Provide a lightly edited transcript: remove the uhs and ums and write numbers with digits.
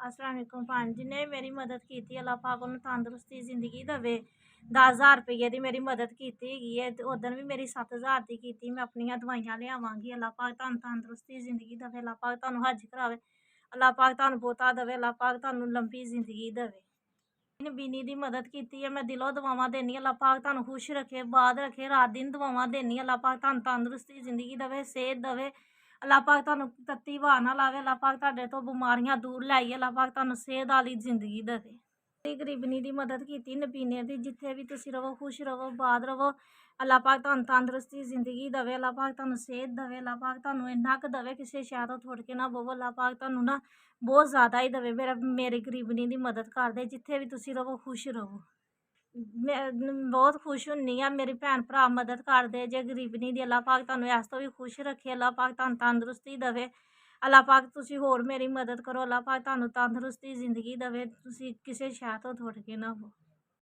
अस्सलाम वालेकुम भैन जी ने मेरी मदद की थी। अल्लाह पाक उन्हें तंदुरुस्ती ज़िंदगी दवे। 10,000 रुपये की मेरी मदद की है। तो उदन भी मेरी 7,000 की थी। मैं अपनियां दवाइयां लियावांगी। अल्लाह पाक तुहानू तंदुरुस्ती ज़िंदगी दवे। अल्लाह पाक तुहानू हज करावे। अल्लाह पाक तुहानू पोता दवे। अल्लाह पाक तुहानू लंबी ज़िंदगी दवे। बीनी दी मदद की है। मैं दिलों दुआवां देनी। अल्लाह पाक तुहानू खुश रखे, बाद रखे। रात दिन दुआवां देनी। अल्लाह पाक तुहानू तंदुरुस्ती ज़िंदगी दवे, सेहत दवे। अल्लाह पाक तुहानू तत्ती हवा ना लावे। अल्लाह पाक तुहाडे तो बीमारियां दूर लैइए। अल्लाह पाक तुहानू सेहत वाली ज़िंदगी देवे। मेरी गरीबनी दी मदद की नबीने दी। जिथे भी तुसी रवो खुश रवो, बाद रवो। अल्लाह पाक तुहानू तंदुरुस्ती ज़िंदगी दवे। अल्लाह पाक तुहानू सेहत दवे। अल्लाह पाक तुहानू इन्ना क दवे किसी शै तो थुड़ के ना पवो। अल्लाह पाक तुहानू ना बहुत ज़्यादा ही दवे। मेरी गरीबनी दी मदद करदे। जिथे भी तुसी रवो खुश रवो। मैं बहुत खुश हुन्नी आं। मेरी भैन भरा मदद करदे जे गरीबनी दी। अल्लाह पाक तुहानू इस तो भी खुश रखे। अल्लाह पाक तुहानू तंदुरुस्ती दवे। अल्लाह पाक तुसी होर मेरी मदद करो। अल्लाह पाक तुहानू तंदुरुस्ती ज़िंदगी दवे। तुसी किसी शै तो थुड़ के ना पवो।